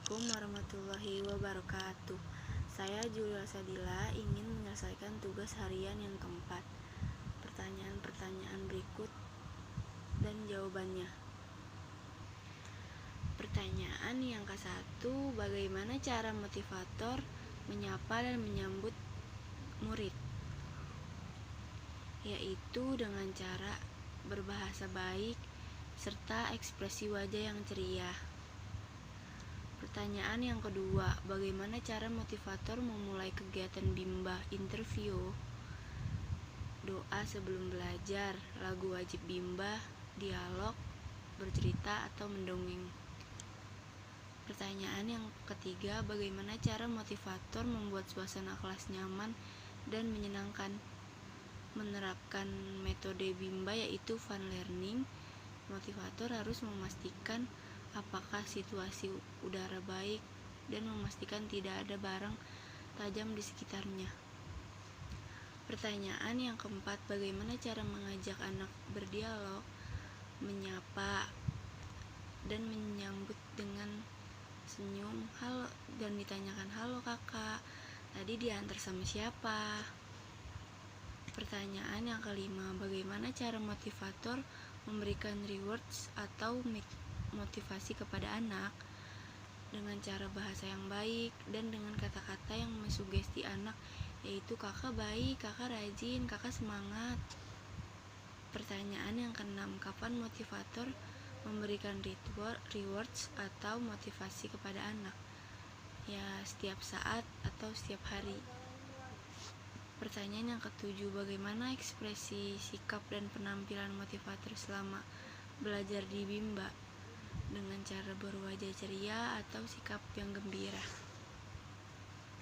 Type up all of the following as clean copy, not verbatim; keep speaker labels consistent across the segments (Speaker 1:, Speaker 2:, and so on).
Speaker 1: Assalamualaikum warahmatullahi wabarakatuh. Saya Julia Sadila ingin menyelesaikan tugas harian yang keempat. Pertanyaan-pertanyaan berikut dan jawabannya. Pertanyaan yang ke-1, bagaimana cara motivator menyapa dan menyambut murid? Yaitu dengan cara berbahasa baik serta ekspresi wajah yang ceria. Pertanyaan yang kedua, bagaimana cara motivator memulai kegiatan bimbah interview, doa sebelum belajar, lagu wajib bimbah, dialog, bercerita, atau mendongeng? Pertanyaan yang ketiga, bagaimana cara motivator membuat suasana kelas nyaman dan menyenangkan? Menerapkan metode bimbah yaitu fun learning, motivator harus memastikan apakah situasi udara baik dan memastikan tidak ada barang tajam di sekitarnya. Pertanyaan yang keempat, bagaimana cara mengajak anak berdialog, menyapa, dan menyambut dengan senyum, halo, dan ditanyakan, halo kakak, tadi diantar sama siapa? Pertanyaan yang kelima, bagaimana cara motivator memberikan rewards atau motivasi kepada anak dengan cara bahasa yang baik dan dengan kata-kata yang mensugesti anak, yaitu kakak baik, kakak rajin, kakak semangat. Pertanyaan yang keenam, kapan motivator memberikan rewards atau motivasi kepada anak? Ya, setiap saat atau setiap hari. Pertanyaan yang ketujuh, bagaimana ekspresi, sikap, dan penampilan motivator selama belajar di bimbah? Dengan cara berwajah ceria atau sikap yang gembira.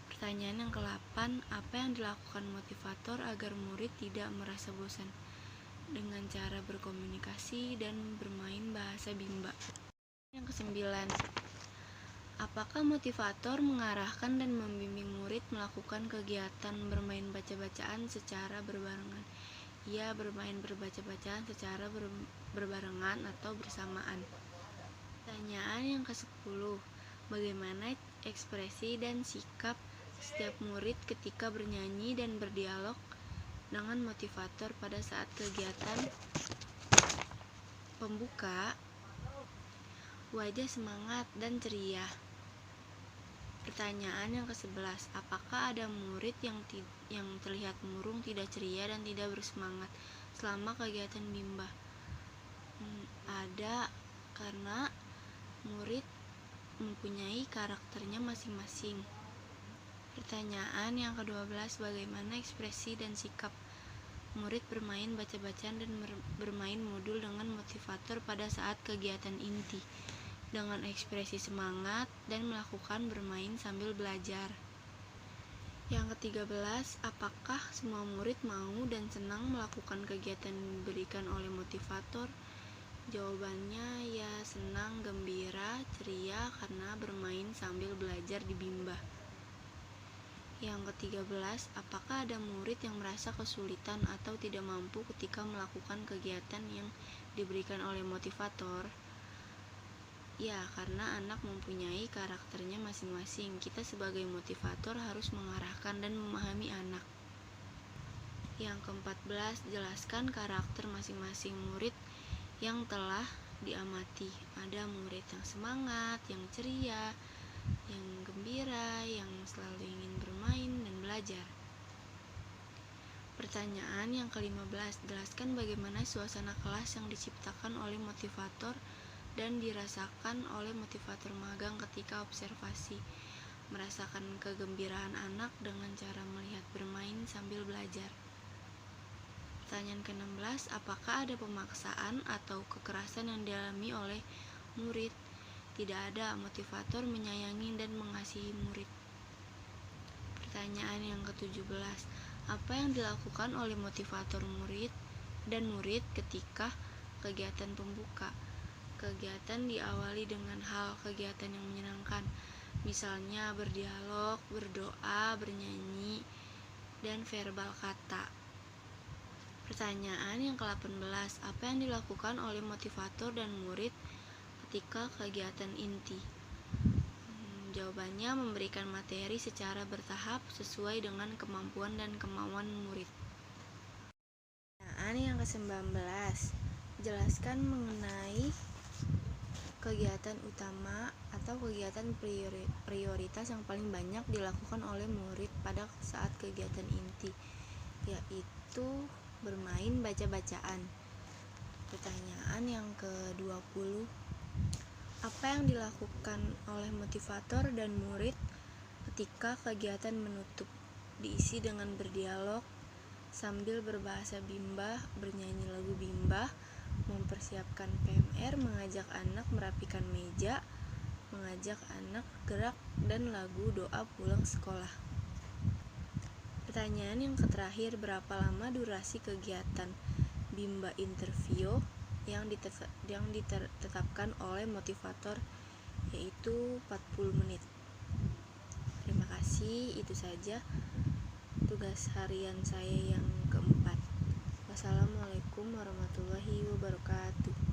Speaker 1: Pertanyaan yang ke-8, apa yang dilakukan motivator agar murid tidak merasa bosan? Dengan cara berkomunikasi dan bermain bahasa bimbah. Yang ke-9, apakah motivator mengarahkan dan membimbing murid melakukan kegiatan bermain baca-bacaan secara berbarengan? Ia bermain berbaca-bacaan secara berbarengan atau bersamaan. Pertanyaan yang ke-10, bagaimana ekspresi dan sikap setiap murid ketika bernyanyi dan berdialog dengan motivator pada saat kegiatan pembuka? Wajah semangat dan ceria. Pertanyaan yang ke-11, apakah ada murid yang terlihat murung, tidak ceria, dan tidak bersemangat selama kegiatan bimbah? Ada, karena murid mempunyai karakternya masing-masing. Pertanyaan yang ke-12, bagaimana ekspresi dan sikap murid bermain baca-bacaan dan bermain modul dengan motivator pada saat kegiatan inti? Dengan ekspresi semangat dan melakukan bermain sambil belajar. Yang ke-13, apakah semua murid mau dan senang melakukan kegiatan yang diberikan oleh motivator? Jawabannya ya, senang, gembira, ceria karena bermain sambil belajar di bimbah. Yang ke-13, apakah ada murid yang merasa kesulitan atau tidak mampu ketika melakukan kegiatan yang diberikan oleh motivator? Ya, karena anak mempunyai karakternya masing-masing. Kita sebagai motivator harus mengarahkan dan memahami anak. Yang ke-14, jelaskan karakter masing-masing murid yang telah diamati. Ada murid yang semangat, yang ceria, yang gembira, yang selalu ingin bermain dan belajar. Pertanyaan yang ke-15, jelaskan bagaimana suasana kelas yang diciptakan oleh motivator dan dirasakan oleh motivator magang ketika observasi. Merasakan kegembiraan anak dengan cara melihat bermain sambil belajar. Pertanyaan ke-16, apakah ada pemaksaan atau kekerasan yang dialami oleh murid? Tidak ada, motivator menyayangi dan mengasihi murid. Pertanyaan yang ke-17, apa yang dilakukan oleh motivator murid dan murid ketika kegiatan pembuka? Kegiatan diawali dengan hal kegiatan yang menyenangkan, misalnya berdialog, berdoa, bernyanyi, dan verbal kata. Pertanyaan yang ke-18, apa yang dilakukan oleh motivator dan murid ketika kegiatan inti? jawabannya memberikan materi secara bertahap sesuai dengan kemampuan dan kemauan murid. Pertanyaan yang ke-19. Jelaskan mengenai kegiatan utama atau kegiatan prioritas yang paling banyak dilakukan oleh murid pada saat kegiatan inti, yaitu bermain baca-bacaan. Pertanyaan yang ke-20. Apa yang dilakukan oleh motivator dan murid ketika kegiatan menutup? Diisi dengan berdialog sambil berbahasa Bimba, bernyanyi lagu Bimba, mempersiapkan PMR, mengajak anak merapikan meja, mengajak anak gerak, dan lagu doa pulang sekolah. Pertanyaan yang terakhir, berapa lama durasi kegiatan Bimba interview yang ditetapkan oleh motivator, yaitu 40 menit. Terima kasih, itu saja tugas harian saya yang keempat. Wassalamualaikum warahmatullahi wabarakatuh.